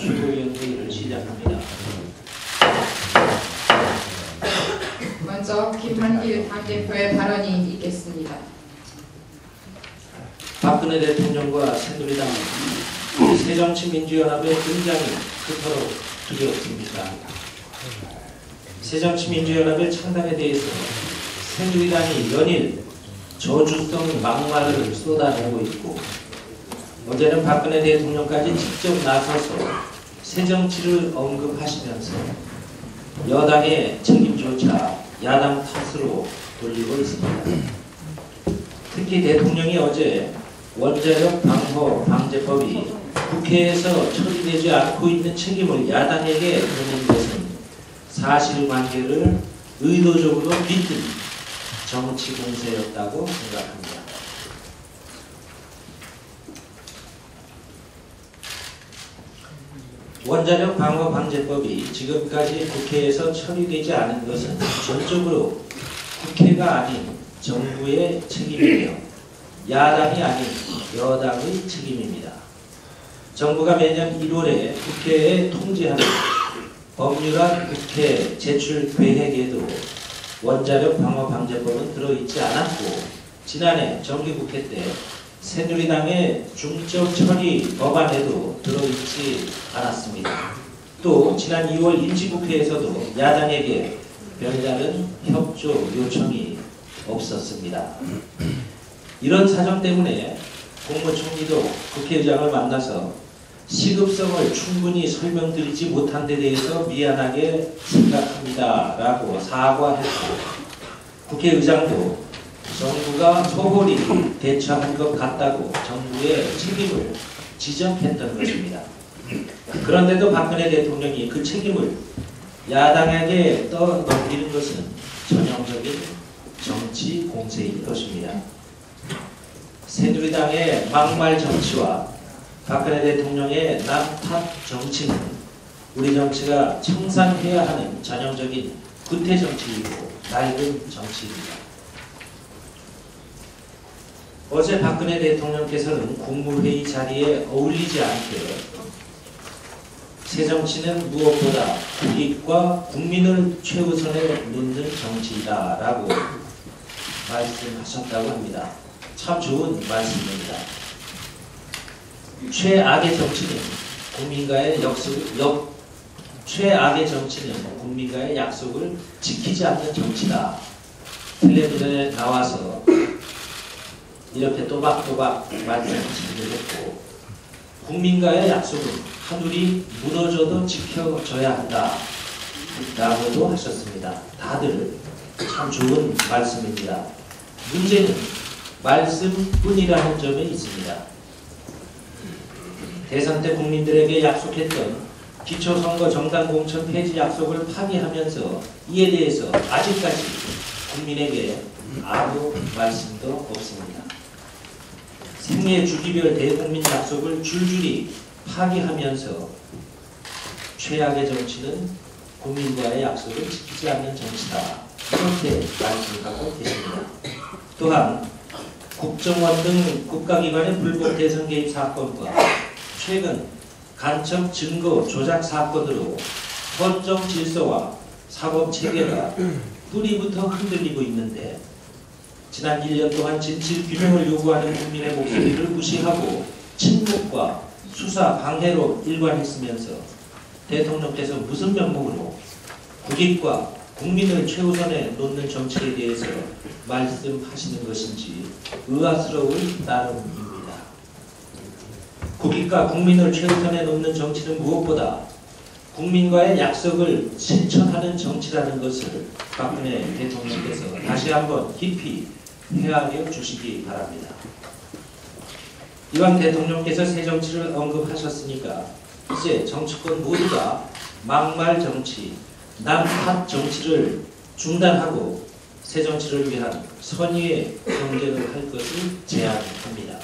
최고위원회의를 시작합니다. 먼저 김한길 당대표의 발언이 있겠습니다. 박근혜 대통령과 새누리당 새정치민주연합의 등장이 그토록 두렵습니다. 새정치민주연합의 창당에 대해서 새누리당이 연일 저주성 막말을 쏟아내고 있고, 어제는 박근혜 대통령까지 직접 나서서 새정치를 언급하시면서 여당의 책임조차 야당 탓으로 돌리고 있습니다. 특히 대통령이 어제 원자력 방호 방제법이 국회에서 처리되지 않고 있는 책임을 야당에게 전는 것은 사실관계를 의도적으로 빗든 정치 공세였다고 생각합니다. 원자력 방호 방제법이 지금까지 국회에서 처리되지 않은 것은 전적으로 국회가 아닌 정부의 책임이며 야당이 아닌 여당의 책임입니다. 정부가 매년 1월에 국회에 통지하는 법률안 국회 제출 계획에도 원자력 방호 방제법은 들어있지 않았고, 지난해 정기국회 때 새누리당의 중점 처리 법안에도 들어있지 않았습니다. 또 지난 2월 임시국회에서도 야당에게 별다른 협조 요청이 없었습니다. 이런 사정 때문에 국무총리도 국회의장을 만나서 시급성을 충분히 설명드리지 못한 데 대해서 미안하게 생각합니다 라고 사과했고, 국회의장도 정부가 소홀히 대처한 것 같다고 정부의 책임을 지적했던 것입니다. 그런데도 박근혜 대통령이 그 책임을 야당에게 떠넘기는 것은 전형적인 정치 공세인 것입니다. 새누리당의 막말 정치와 박근혜 대통령의 남탓 정치는 우리 정치가 청산해야 하는 전형적인 구태 정치이고 낡은 정치입니다. 어제 박근혜 대통령께서는 국무회의 자리에 어울리지 않게 새정치는 무엇보다 국익과 국민을 최우선에 놓는 정치이다 라고 말씀하셨다고 합니다. 참 좋은 말씀입니다. 최악의 정치는 국민과의 약속을 지키지 않는 정치다. 텔레비전에 나와서 이렇게 또박또박 말씀하시기도 했고, 국민과의 약속은 하늘이 무너져도 지켜져야 한다 라고도 하셨습니다. 다들 참 좋은 말씀입니다. 문제는 말씀뿐이라는 점에 있습니다. 대선 때 국민들에게 약속했던 기초선거 정당공천 폐지 약속을 파기하면서 이에 대해서 아직까지 국민에게 아무 말씀도 없습니다. 생애 주기별 대국민 약속을 줄줄이 파기하면서 최악의 정치는 국민과의 약속을 지키지 않는 정치다, 이렇게 말씀하고 계십니다. 또한 국정원 등 국가기관의 불법 대선 개입 사건과 최근 간첩 증거 조작 사건으로 헌정 질서와 사법 체계가 뿌리부터 흔들리고 있는데, 지난 1년 동안 진실 규명을 요구하는 국민의 목소리를 무시하고 침묵과 수사 방해로 일관했으면서 대통령께서 무슨 명목으로 국익과 국민을 최우선에 놓는 정책에 대해서 말씀하시는 것인지 의아스러울 따름입니다. 국익과 국민을 최우선에 놓는 정치는 무엇보다 국민과의 약속을 실천하는 정치라는 것을 박근혜 대통령께서 다시 한번 깊이 헤아려 주시기 바랍니다. 이왕 대통령께서 새정치를 언급하셨으니까 이제 정치권 모두가 막말 정치, 남탓 정치를 중단하고 새정치를 위한 선의의 경쟁을 할 것을 제안합니다.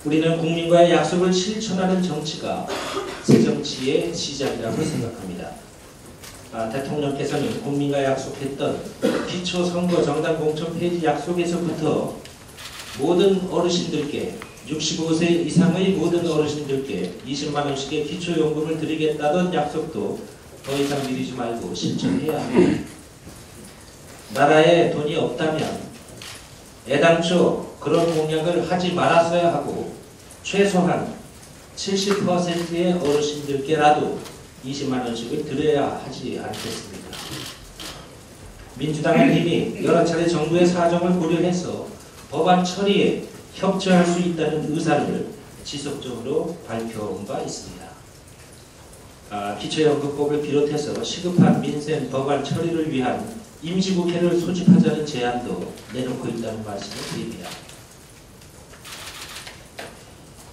우리는 국민과의 약속을 실천하는 정치가 새정치의 시작이라고 생각합니다. 대통령께서는 국민과 약속했던 기초선거 정당공천 폐지 약속에서부터 모든 어르신들께 65세 이상의 모든 어르신들께 20만 원씩의 기초연금을 드리겠다던 약속도 더 이상 미루지 말고 실천해야 합니다. 나라에 돈이 없다면 애당초 그런 공약을 하지 말았어야 하고 최소한 70%의 어르신들께라도 20만 원씩을 드려야 하지 않겠습니까? 민주당은 이미 여러 차례 정부의 사정을 고려해서 법안 처리에 협조할 수 있다는 의사를 지속적으로 밝혀온 바 있습니다. 기초연금법을 비롯해서 시급한 민생 법안 처리를 위한 임시국회를 소집하자는 제안도 내놓고 있다는 말씀을 드립니다.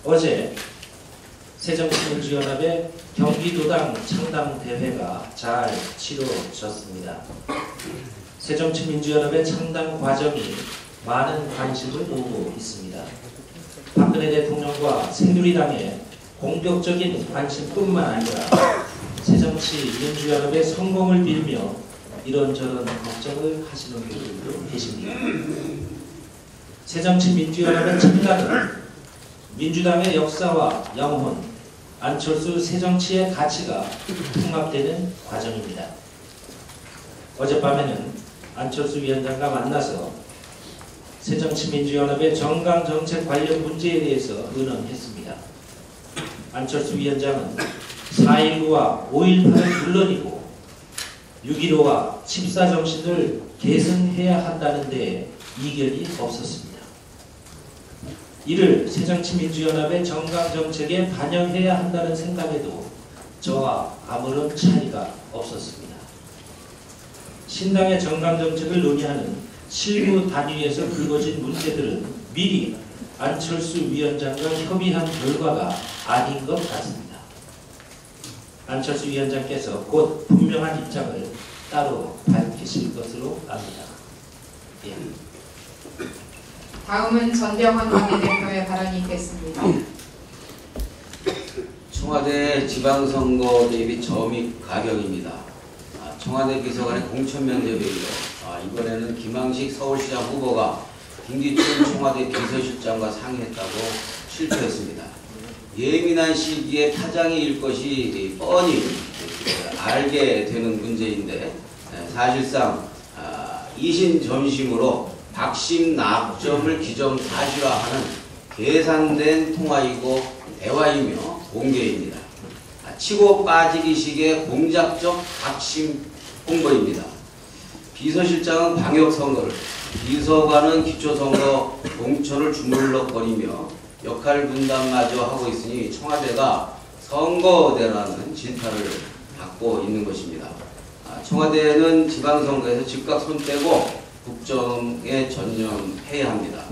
어제 새정치민주연합의 경기도당 창당대회가 잘 치러졌습니다. 새정치민주연합의 창당 과정이 많은 관심을 모으고 있습니다. 박근혜 대통령과 새누리당의 공격적인 관심뿐만 아니라 새정치민주연합의 성공을 빌며 이런저런 걱정을 하시는 분들도 계십니다. 새정치민주연합의 창당은 민주당의 역사와 영혼, 안철수 새정치의 가치가 통합되는 과정입니다. 어젯밤에는 안철수 위원장과 만나서 새정치민주연합의 정강정책 관련 문제에 대해서 의논했습니다. 안철수 위원장은 4.19와 5.18은 물론이고 6.15와 14정신을 계승해야 한다는 데에 이견이 없었습니다. 이를 새정치민주연합의 정강정책에 반영해야 한다는 생각에도 저와 아무런 차이가 없었습니다. 신당의 정강정책을 논의하는 실무 단위에서 불거진 문제들은 미리 안철수 위원장과 협의한 결과가 아닌 것 같습니다. 안철수 위원장께서 곧 분명한 입장을 따로 밝히실 것으로 압니다. 예. 다음은 전병헌 원내대표의 발언이 있겠습니다. 청와대 지방선거 대비 점입 가격입니다. 청와대 비서관의 공천면접회의로 이번에는 김항식 서울시장 후보가 김기춘 청와대 비서실장과 상의했다고 실토했습니다. 예민한 시기에 파장이 일 것이 뻔히 알게 되는 문제인데 사실상 이신점심으로 박심 낙점을 기정사실화하는 계산된 통화이고 대화이며 공개입니다. 치고 빠지기식의 공작적 박심 홍보입니다. 비서실장은 방역선거를, 비서관은 기초선거 공천을 주물럭거리며 역할 분담마저 하고 있으니 청와대가 선거대라는 진타를 받고 있는 것입니다. 청와대는 지방선거에서 즉각 손 떼고 국정에 전념해야 합니다.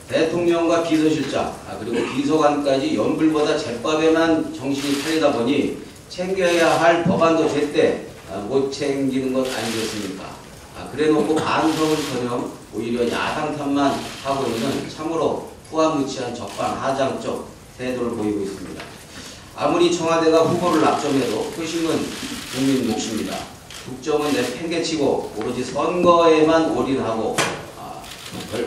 대통령과 비서실장 그리고 비서관까지 연불보다 잿밥에만 정신이 팔리다 보니 챙겨야 할 법안도 제때 못 챙기는 것 아니겠습니까? 그래놓고 반성은커녕 오히려 야당 탓만 하고 있는 참으로 후한무치한 적반하장적 태도를 보이고 있습니다. 아무리 청와대가 후보를 낙점해도 표심은 국민 몫입니다. 국정은 내팽개치고 오로지 선거에만 올인하고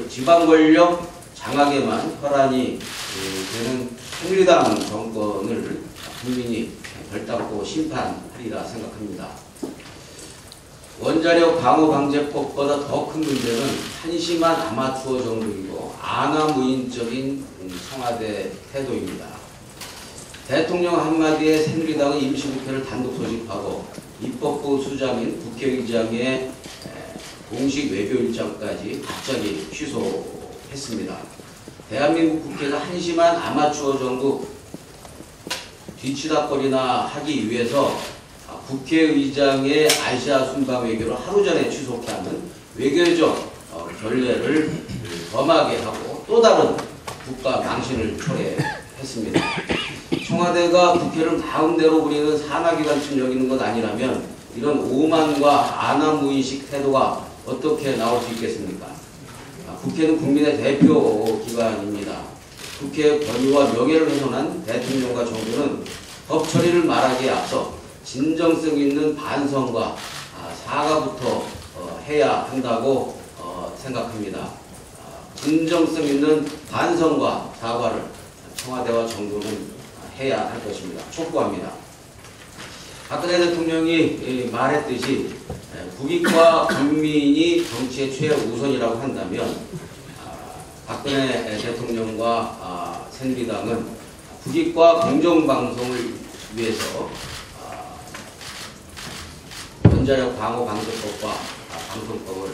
지방 권력 장악에만 혈안이 되는 새누리당 정권을 국민이 별닦고 심판하리라 생각합니다. 원자력 방어방재법보다 더 큰 문제는 한심한 아마추어 정부이고 안하무인적인 청와대 태도입니다. 대통령 한마디에 새누리당은 임시국회를 단독 소집하고 입법부 수장인 국회의장의 공식 외교 일정까지 갑자기 취소했습니다. 대한민국 국회가 한심한 아마추어 정부 뒤치다거리나 하기 위해서 국회의장의 아시아 순방 외교를 하루 전에 취소케 하는 외교적 결례를 범하게 하고 또 다른 국가 망신을 초래했습니다. 청와대가 국회를 마음대로 부리는 산하기관쯤 여기는 것 아니라면 이런 오만과 안하무인식 태도가 어떻게 나올 수 있겠습니까? 국회는 국민의 대표 기관입니다. 국회의 권위와 명예를 훼손한 대통령과 정부는 법 처리를 말하기에 앞서 진정성 있는 반성과 사과부터 해야 한다고 생각합니다. 진정성 있는 반성과 사과를 청와대와 정부는 해야 할 것입니다. 촉구합니다. 박근혜 대통령이 말했듯이 국익과 국민이 정치의 최우선이라고 한다면 박근혜 대통령과 새누리당은 국익과 공정방송을 위해서 원자력 방호 방지법과 방송법을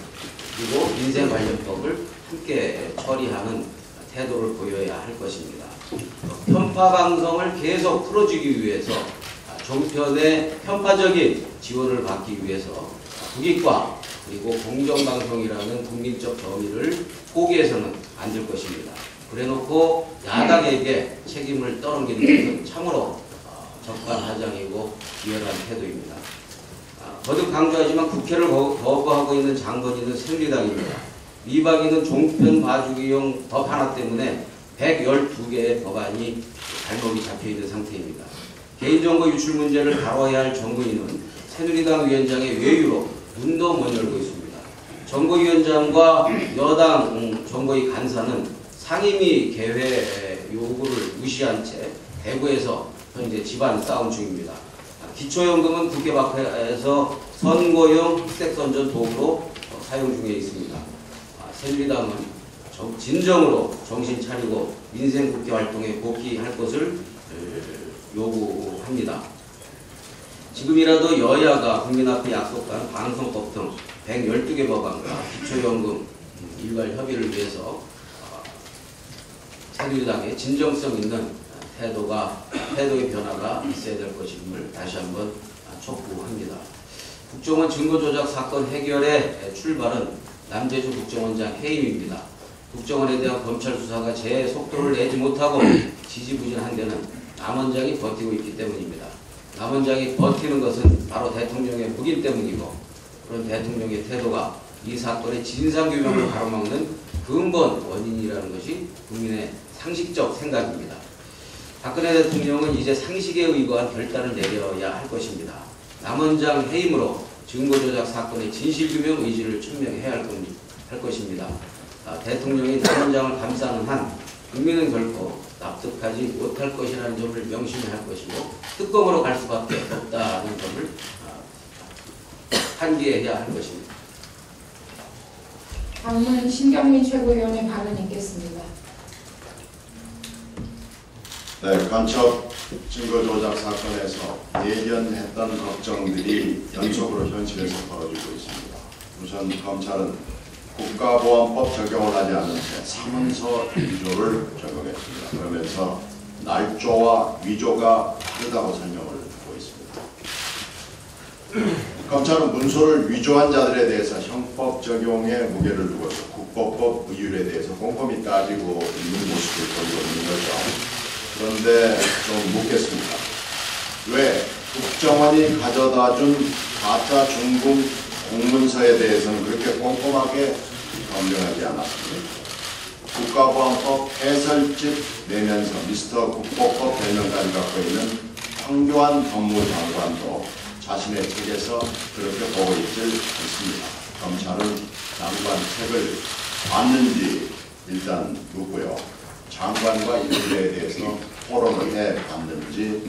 그리고 민생 관련법을 함께 처리하는 태도를 보여야 할 것입니다. 편파 방송을 계속 풀어주기 위해서 종편의 편파적인 지원을 받기 위해서 국익과 그리고 공정방송이라는 국민적 정의를 포기해서는 안 될 것입니다. 그래놓고 야당에게 책임을 떠넘기는 것은 참으로 적반하장이고 비열한 태도입니다. 거듭 강조하지만 국회를 거부하고 있는 장거리는 새누리당입니다. 미박이는 종편 봐주기용 법 하나 때문에 112개의 법안이 발목이 잡혀있는 상태입니다. 개인정보 유출 문제를 다뤄야 할 정무위는 새누리당 위원장의 외유로 문도 못 열고 있습니다. 정보위원장과 여당 정보위 간사는 상임위 개회 요구를 무시한 채 대구에서 현재 집안 싸움 중입니다. 기초연금은 국회 밖에서 선거용 흑색선전 도구로 사용 중에 있습니다. 새누리당은 진정으로 정신 차리고 민생국회 활동에 복귀할 것을 요구합니다. 지금이라도 여야가 국민 앞에 약속한 방송법 등 112개 법안과 기초연금 일괄 협의를 위해서 새누리당의 진정성 있는 태도의 변화가 있어야 될 것임을 다시 한번 촉구합니다. 국정원 증거조작 사건 해결의 출발은 남재주 국정원장 해임입니다. 국정원에 대한 검찰 수사가 제 속도를 내지 못하고 지지부진한 데는 남 원장이 버티고 있기 때문입니다. 남 원장이 버티는 것은 바로 대통령의 묵인 때문이고 그런 대통령의 태도가 이 사건의 진상규명을 가로막는 근본 원인이라는 것이 국민의 상식적 생각입니다. 박근혜 대통령은 이제 상식에 의거한 결단을 내려야 할 것입니다. 남 원장 해임으로 증거조작 사건의 진실규명 의지를 천명해야 할 것입니다. 대통령이 남 원장을 감싸는 한 국민은 결코 납득하지 못할 것이라는 점을 명심해야 할 것이고 특검으로 갈 수밖에 없다는 점을 한기해야 할 것입니다. 다음은 신경민 최고위원의 발언 있겠습니다. 네, 간첩 증거조작 사건에서 예견했던 걱정들이 연속으로 현실에서 벌어지고 있습니다. 우선 검찰은 국가보안법 적용을 하지 않은 채 사문서 위조를 적용했습니다. 그러면서 날조와 위조가 다르다고 설명을 하고 있습니다. 검찰은 문서를 위조한 자들에 대해서 형법 적용에 무게를 두어서 국법법 의율에 대해서 꼼꼼히 따지고 있는 모습을 보이고 있는 거죠. 그런데 좀 묻겠습니다. 왜 국정원이 가져다준 가짜 중국 공문서에 대해서는 그렇게 꼼꼼하게 검증하지 않았습니까? 국가보안법 해설집 내면서 미스터 국보법 별명까지 갖고 있는 황교안 법무장관도 자신의 책에서 그렇게 보고 있질 않습니다. 검찰은 장관 책을 봤는지 일단 묻고요. 장관과 이 문제에 대해서 토론을 해봤는지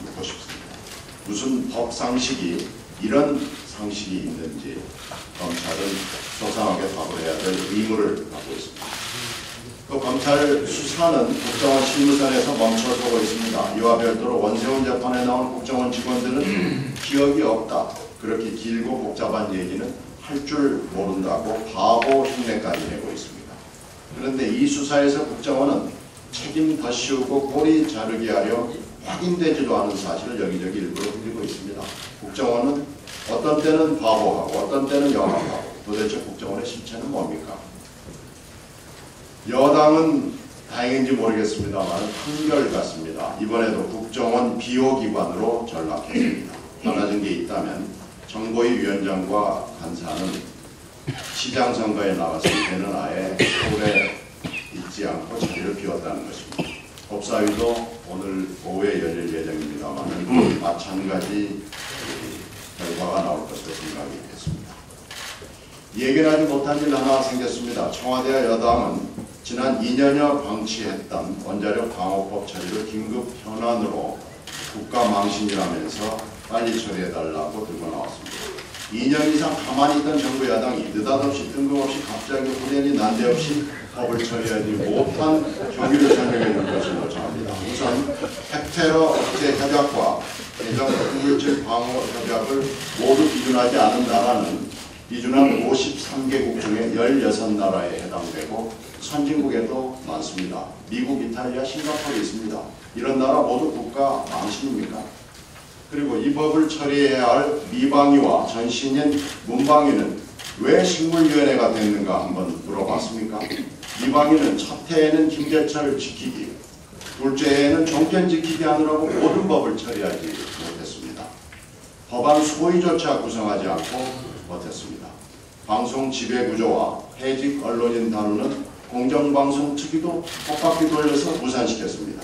묻고 싶습니다. 무슨 법 상식이 이런 상식이 있는지 검찰은 소상하게 답을 해야 될 의무를 갖고 있습니다. 또 검찰 수사는 국정원 실무선에서 멈춰서고 있습니다. 이와 별도로 원세훈 재판에 나온 국정원 직원들은 기억이 없다. 그렇게 길고 복잡한 얘기는 할 줄 모른다고 바보 흉내까지 내고 있습니다. 그런데 이 수사에서 국정원은 책임 더 씌우고 꼬리 자르게 하려 확인되지도 않은 사실을 여기저기 일부러 흘리고 있습니다. 국정원은 어떤 때는 바보하고 어떤 때는 영악하고 도대체 국정원의 실체는 뭡니까? 여당은 다행인지 모르겠습니다만 한결같습니다. 이번에도 국정원 비호기관으로 전락했습니다. 달라진 게 있다면 정보위 위원장과 간사는 시장 선거에 나갔을 때는 아예 서울에 있지 않고 자리를 비웠다는 것입니다. 법사위도 오늘 오후에 열릴 예정입니다만 마찬가지 결과가 나올 것으로 생각이 됐습니다. 예견하지 못한 일 하나 생겼습니다. 청와대와 여당은 지난 2년여 방치했던 원자력 방호법 처리를 긴급 현안으로 국가망신이라면서 빨리 처리해달라고 들고 나왔습니다. 2년 이상 가만히 있던 정부 야당이 느닷없이 뜬금없이 갑자기 후련히 난데없이 법을 처리하지 못한 경위를 설명해 줄 것을 요청합니다. 우선 핵테러 억제 협약과 대정 핵물질 방어 협약을 모두 비준하지 않은 나라는 비준한 53개국 중에 16나라에 해당되고 선진국에도 많습니다. 미국, 이탈리아, 싱가포르 있습니다. 이런 나라 모두 국가 망신입니까? 그리고 이 법을 처리해야 할 미방위와 전신인 문방위는 왜 식물위원회가 됐는가 한번 물어봤습니까? 미방위는 첫 해에는 김재철을 지키기, 둘째 해에는 종편 지키기 하느라고 모든 법을 처리하지 못했습니다. 법안 소위조차 구성하지 않고 못했습니다. 방송 지배구조와 해직 언론인 다루는 공정방송 특위도 헛바퀴 돌려서 무산시켰습니다.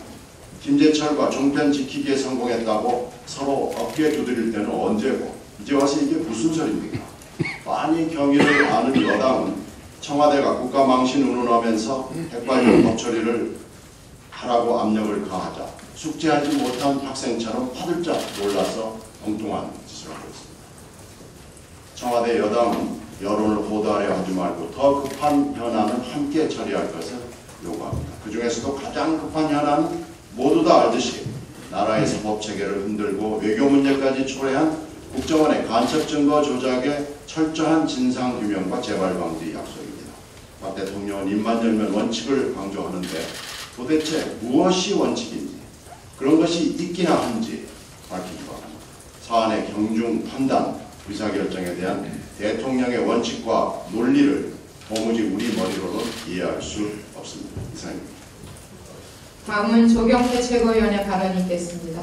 김재철과 종편 지키기에 성공했다고 서로 어깨 두드릴 때는 언제고 이제 와서 이게 무슨 소리입니까? 많이 경위를 아는 여당은 청와대가 국가망신 운운하면서 핵발전 법 처리를 하라고 압력을 가하자 숙제하지 못한 학생처럼 화들짝 놀라서 엉뚱한 짓을 하고 있습니다. 청와대 여당은 여론을 호도하려 하지 말고 더 급한 현안은 함께 처리할 것을 요구합니다. 그 중에서도 가장 급한 현안은 모두 다 알듯이 나라의 사법체계를 흔들고 외교 문제까지 초래한 국정원의 간첩 증거 조작의 철저한 진상규명과 재발방지 약속입니다. 박 대통령은 입만 열면 원칙을 강조하는데 도대체 무엇이 원칙인지 그런 것이 있기나 한지 밝히기 바랍니다. 사안의 경중 판단, 의사결정에 대한 대통령의 원칙과 논리를 도무지 우리 머리로는 이해할 수 없습니다. 이상입니다. 다음은 조경태 최고위원의 발언이 있겠습니다.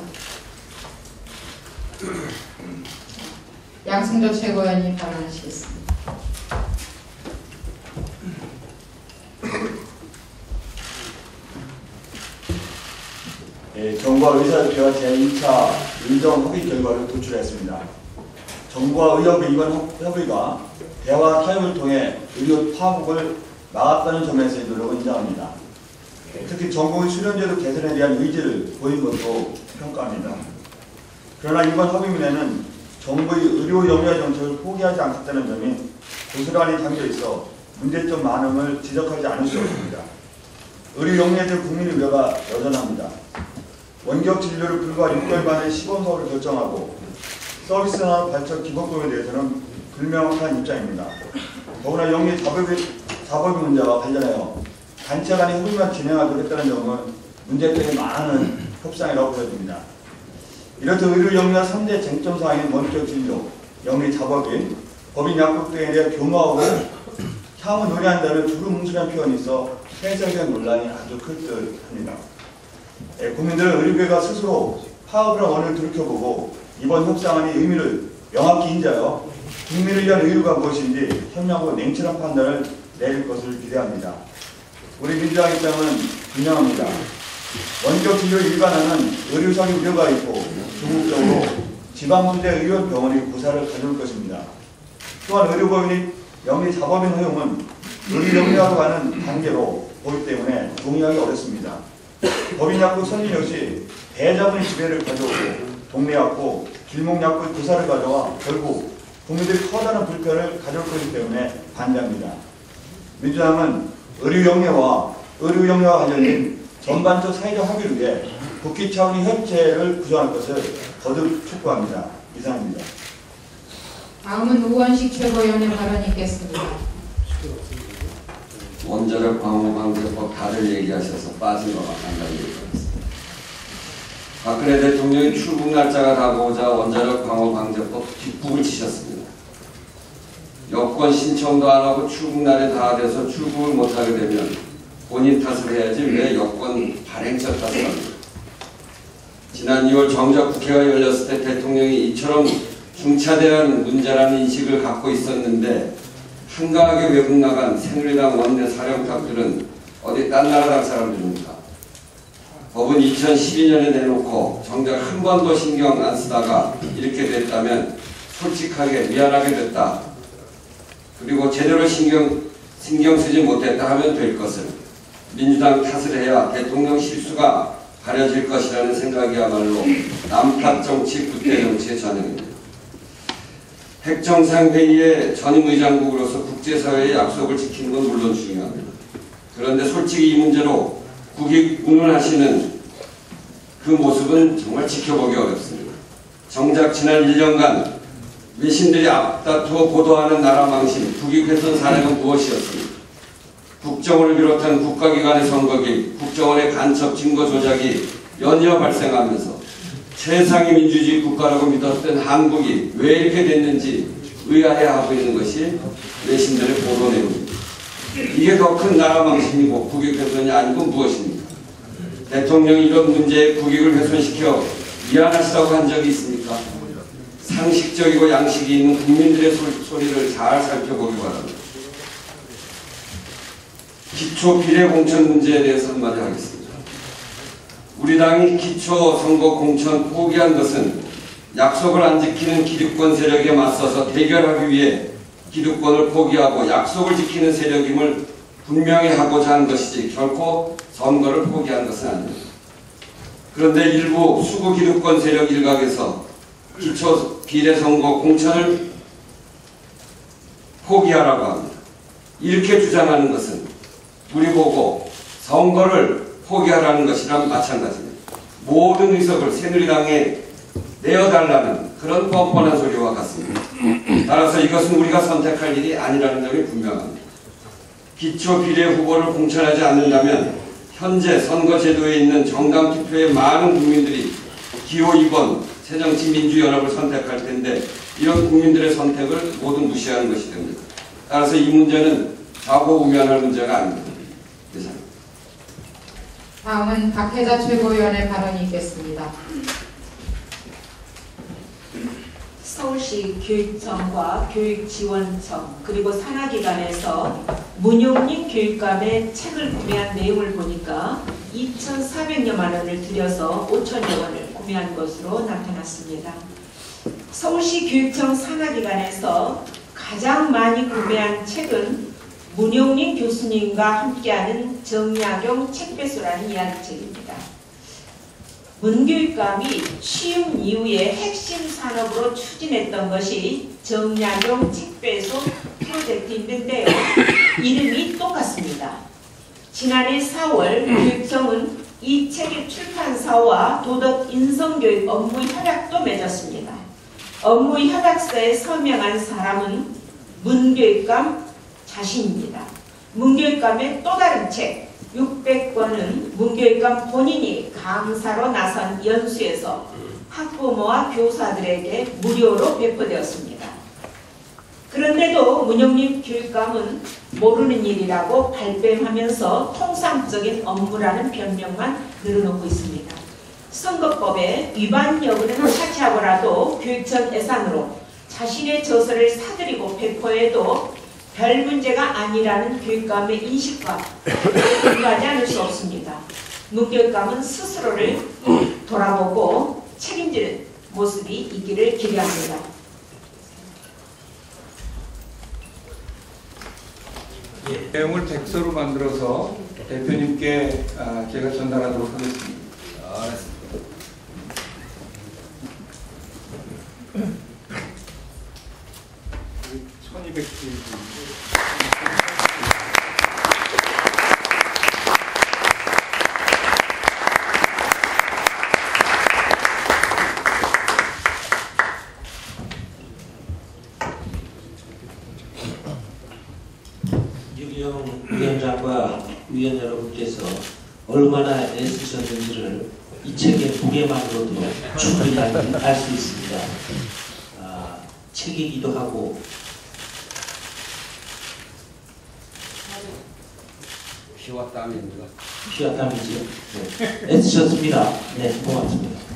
양승조 최고위원이 발언하시겠습니다. 정부와 의사협회와 제2차 의정 협의 결과를 도출했습니다. 정부와 의협의 이번 협의가 대화 타협을 통해 의료 파국을 막았다는 점에서의 노력을 인정합니다. 특히 전공의 수련제도 개선에 대한 의지를 보인 것도 평가합니다. 그러나 이번 협의문에는 정부의 의료 영유아 정책을 포기하지 않겠다는 점이 고스란히 담겨 있어 문제점 많음을 지적하지 않을 수 없습니다. 의료 영유아에 대한 국민의 우려가 여전합니다. 원격 진료를 불과 6개월 만에 시범사업을 결정하고 서비스나 발전 기본법에 대해서는 불명확한 입장입니다. 더구나 영유아 자법의 문제와 관련하여 단체 간의 협의만 진행하도록 했다는 점은 문제점이 많은 협상이라고 보여집니다. 이렇듯 의료 영유아 3대 쟁점 사항인 원격 진료, 영유아 자법인, 법인 약국 등에 대한 교묘하고 향후 논의한다는 두루뭉술한 표현이 있어 해석의 논란이 아주 클 듯합니다. 국민들은 의료계가 스스로 파업을 한 원을 돌이켜보고 이번 협상안의 의미를 명확히 인지하여 국민을 위한 의료가 무엇인지 현명하고 냉철한 판단을 내릴 것을 기대합니다. 우리 민주당 입장은 분명합니다. 원격 진료를 일반화는 의료상의 우려가 있고 궁극적으로 지방문제 의료병원이 고사를 가져올 것입니다. 또한 의료법인이 영리 자법인 허용은 의료 영리화로 가는 단계로 보기 때문에 동의하기 어렵습니다. 법인약국 선진 역시 대자본의 지배를 가져오고 동네약국, 길목약국 고사를 가져와 결국 국민들이 커다란 불편을 가져올 것이기 때문에 반대합니다. 민주당은 의료영리와 의료영리와 관련된 전반적 사회적 합의를 위해 국회 차원의 협체를 구성할 것을 거듭 촉구합니다. 이상입니다. 다음은 우원식 최고위원의 발언이 있겠습니다. 원자력 방호방제법 다들 얘기하셔서 빠진 것 같다는 얘기였습니다. 박근혜 대통령이 출국 날짜가 다가오자 원자력 방호방제법 뒷북을 치셨습니다. 여권 신청도 안 하고 출국 날이 다 돼서 출국을 못하게 되면 본인 탓을 해야지 왜 여권 발행처 탓을 합니까? 지난 2월 정작 국회가 열렸을 때 대통령이 이처럼 중차대한 문제라는 인식을 갖고 있었는데 한가하게 외국 나간 새누리당 원내 사령탑들은 어디 딴 나라 당 사람들입니까? 법은 2012년에 내놓고 정작 한 번도 신경 안 쓰다가 이렇게 됐다면 솔직하게 미안하게 됐다. 그리고 제대로 신경 쓰지 못했다 하면 될 것을 민주당 탓을 해야 대통령 실수가 가려질 것이라는 생각이야말로 남탓 정치, 구태 정치의 전형입니다. 핵정상회의의 전임의장국으로서 국제사회의 약속을 지키는 건 물론 중요합니다. 그런데 솔직히 이 문제로 국익 운운하시는 그 모습은 정말 지켜보기 어렵습니다. 정작 지난 1년간 외신들이 앞다투어 보도하는 나라 망신, 국익훼손 사례가 무엇이었습니까? 국정원을 비롯한 국가기관의 선거기, 국정원의 간첩 증거 조작이 연이어 발생하면서 최상위 민주주의 국가라고 믿었던 한국이 왜 이렇게 됐는지 의아해하고 있는 것이 외신들의 보도 내용입니다. 이게 더 큰 나라 망신이고 국익훼손이 아니고 무엇입니까? 대통령이 이런 문제에 국익을 훼손시켜 미안하시다고 한 적이 있습니까? 상식적이고 양식이 있는 국민들의 소리를 잘 살펴보기 바랍니다. 기초 비례 공천 문제에 대해서 한마디 하겠습니다. 우리 당이 기초 선거 공천 포기한 것은 약속을 안 지키는 기득권 세력에 맞서서 대결하기 위해 기득권을 포기하고 약속을 지키는 세력임을 분명히 하고자 한 것이지 결코 선거를 포기한 것은 아닙니다. 그런데 일부 수구 기득권 세력 일각에서 기초 비례선거 공천을 포기하라고 합니다. 이렇게 주장하는 것은 우리 보고 선거를 포기하라는 것이랑 마찬가지입니다. 모든 의석을 새누리당에 내어달라는 그런 뻔뻔한 소리와 같습니다. 따라서 이것은 우리가 선택할 일이 아니라는 점이 분명합니다. 기초 비례 후보를 공천하지 않는다면 현재 선거제도에 있는 정당 투표의 많은 국민들이 기호 2번 새정치민주연합을 선택할 텐데 이런 국민들의 선택을 모두 무시하는 것이 됩니다. 따라서 이 문제는 좌고우면할 문제가 아닙니다. 이상. 다음은 박혜자 최고위원의 발언이 있겠습니다. 서울시 교육청과 교육지원청 그리고 산하기관에서 문용림 교육감의 책을 구매한 내용을 보니까 2,400여만 원을 들여서 5천여 원을 구매한 것으로 나타났습니다. 서울시 교육청 산하기관에서 가장 많이 구매한 책은 문용림 교수님과 함께하는 정약용 책배수라는 이야기책입니다. 문교육감이 취임 이후에 핵심 산업으로 추진했던 것이 정약용 책배수 프로젝트인데요. 이름이 똑같습니다. 지난해 4월 교육청은 이 책의 출판사와 도덕 인성교육 업무 협약도 맺었습니다. 업무 협약서에 서명한 사람은 문교육감 자신입니다. 문교육감의 또 다른 책 600권은 문교육감 본인이 강사로 나선 연수에서 학부모와 교사들에게 무료로 배포되었습니다. 그런데도 문용림 교육감은 모르는 일이라고 발뺌하면서 통상적인 업무라는 변명만 늘어놓고 있습니다. 선거법에 위반 여부는 차치하고라도 교육청 예산으로 자신의 저서를 사들이고 배포해도 별 문제가 아니라는 교육감의 인식과 동의하지 않을 수 없습니다. 문교육감은 스스로를 돌아보고 책임지는 모습이 있기를 기대합니다. 내용을 백서로 만들어서 대표님께 제가 전달하도록 하겠습니다. 알았습니다. 유경 위원장과 위원 여러분께서 얼마나 애쓰셨는지를 이 책의 무게만으로도 충분히 알 수 있습니다. 책이기도 하고 피와 땀입니다. 피와 땀이지요. 네. 애쓰셨습니다. 네, 고맙습니다.